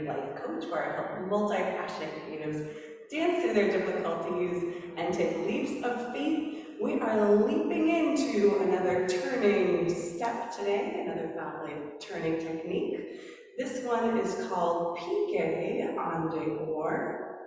life coach where I help multi-passionate creatives dance through their difficulties and take leaps of faith. We are leaping into another turning step today, another ballet turning technique. This one is called Pique Tour,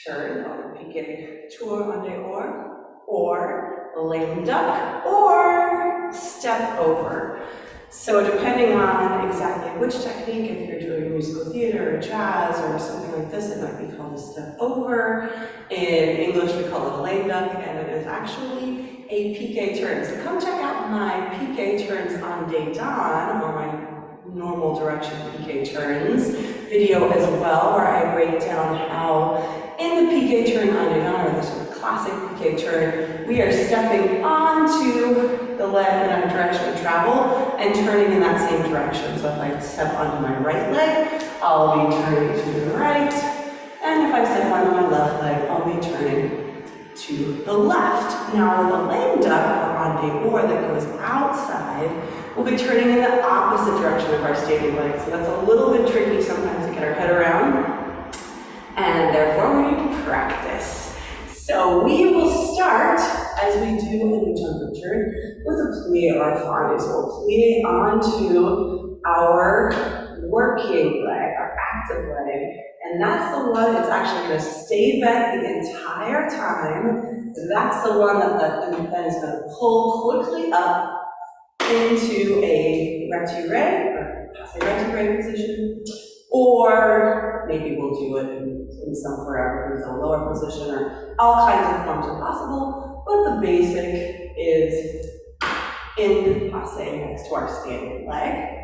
turn, or Pique Tour on dehors, or lame duck, or step over. So depending on exactly which technique, if you're doing musical theater or jazz or something like this, it might be called a step over. In English, we call it a lame duck, and it is actually a pique turn. So come check out my pique turns on dedans, or my normal direction pique turns video as well, where I break down how in the pique turn on dedans, or the sort of classic pique turn, we are stepping onto the leg in our direction of travel and turning in that same direction. So if I step onto my right leg, I'll be turning to the right, and if I step onto my left leg, I'll be turning to the left. Now the lame duck, or on dehors, that goes outside, we'll be turning in the opposite direction of our standing leg. So that's a little bit tricky sometimes to get our head around, and therefore we need to practice. So we will start, as we do in the jump turn, with a plie or a fondue. So we'll plie onto our working leg, our active leg, and that's the one that's actually going to stay bent the entire time. That's the one that then is going to pull quickly up into a retiré, or retiré position, or maybe we'll do it in some choreographies, a lower position, or all kinds of forms are possible, but the basic is in passe next to our standing leg.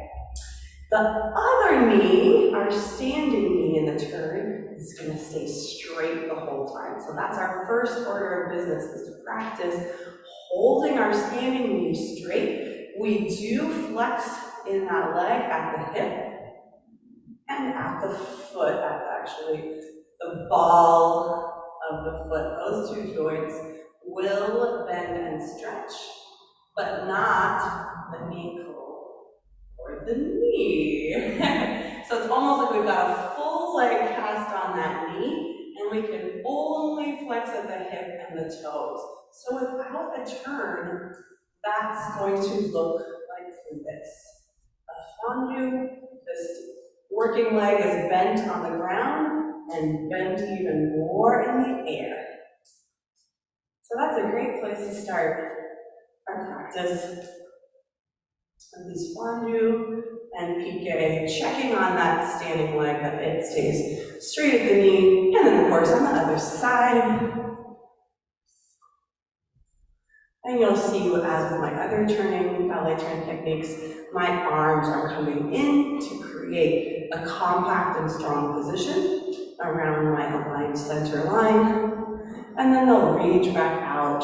The other knee, our standing knee in the turn, is going to stay straight the whole time. So that's our first order of business, is to practice holding our standing knee straight. We do flex in that leg at the hip and at the foot, actually the ball of the foot. Those two joints will bend and stretch, but not the ankle or the knee. So it's almost like we've got a full leg cast on that knee, and we can only flex at the hip and the toes. So without a turn, that's going to look like this. A fondue, this working leg is bent on the ground and bent even more in the air. So that's a great place to start our practice of these fondue and pique, checking on that standing leg that it stays straight at the knee, and then of course on the other side. And you'll see, as with my other ballet turning techniques, my arms are coming in to create a compact and strong position around my aligned center line, and then they'll reach back out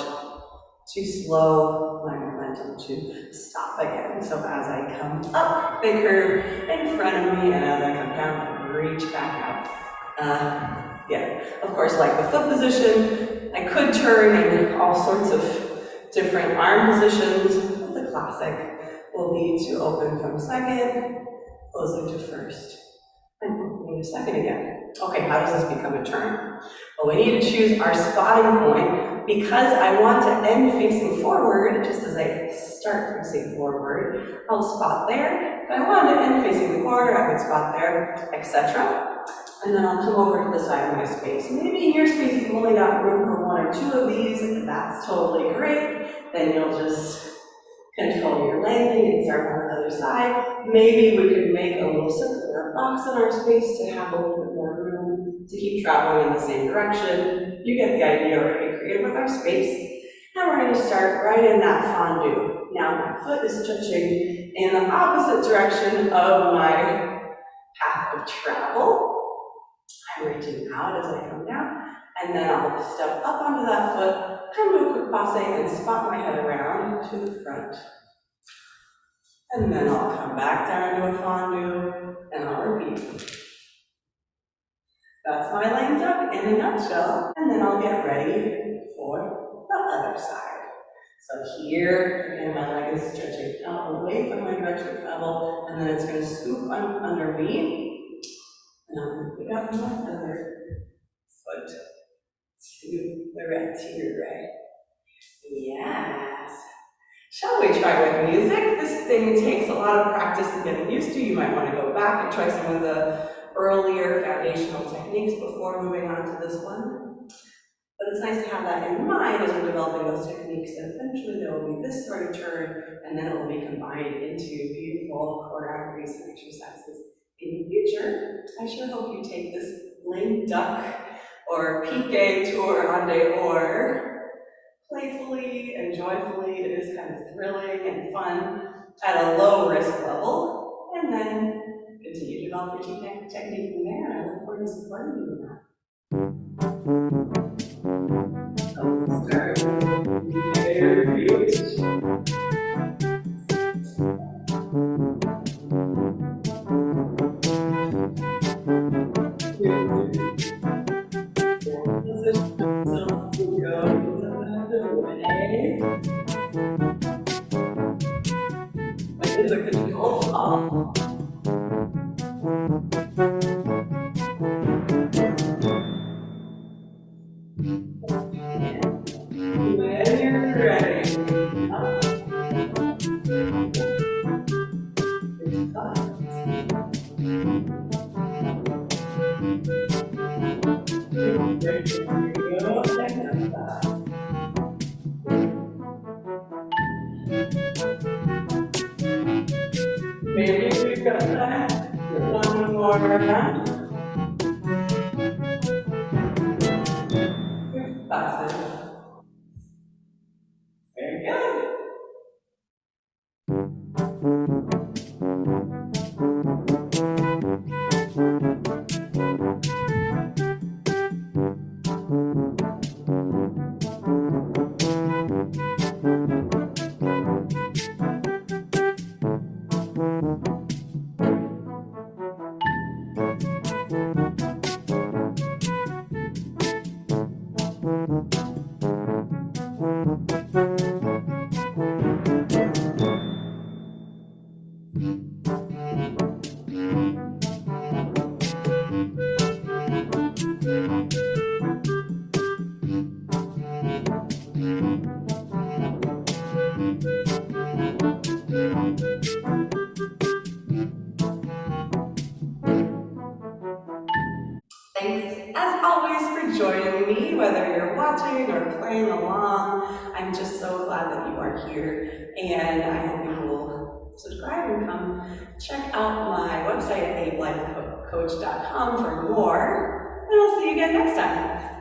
to slow my momentum to stop again. So as I come up, they curve in front of me, and as I come down, I reach back out. Of course, like the foot position, I could turn in all sorts of different arm positions, but the classic will be to open from second, closing to first, and opening to second again. Okay, how does this become a turn? Well, we need to choose our spotting point, because I want to end facing forward. Just as I start facing forward, I'll spot there. If I wanted to end facing the corner, I could spot there, etc. And then I'll come over to the side of my space. Maybe in your space you've only got room for one or two of these, and that's totally great. Then you'll just control your landing and start on the other side. Maybe we could make a little circular box in our space to have a little bit more room to keep traveling in the same direction. You get the idea. We're going to be creative with our space. And we're going to start right in that fondue. Now my foot is touching in the opposite direction of my path of travel. I'm reaching out as I come down, and then I'll step up onto that foot, come to a quick passe, and spot my head around to the front. And then I'll come back down to a fondue, and I'll repeat. That's my lame duck in a nutshell, and then I'll get ready for the other side. So here, again, my leg is stretching out away from my direction of travel, and then it's going to scoop under me. We got one other foot to the right, to your right. Yes. Shall we try with music? This thing takes a lot of practice and getting used to. You might want to go back and try some of the earlier foundational techniques before moving on to this one. But it's nice to have that in mind as we're developing those techniques, that eventually there will be this sort of turn, and then it will be combined into beautiful choreographies and exercises in the future. I sure hope you take this lame duck or Pique Tour on dehors playfully and joyfully. It is kind of thrilling and fun at a low risk level, and then continue to develop your technique from there, and I look forward to supporting you in that. I'll start with very It is a controlled fall. When you're ready, up. It's up. There you go. Second up. Maybe we've got that. One more round. That's it. Very good. Thanks, as always, for joining me, whether you're watching or playing along. I'm just so glad that you are here, and I hope you will subscribe and come check out my website at ablifecoach.com for more, and I'll see you again next time.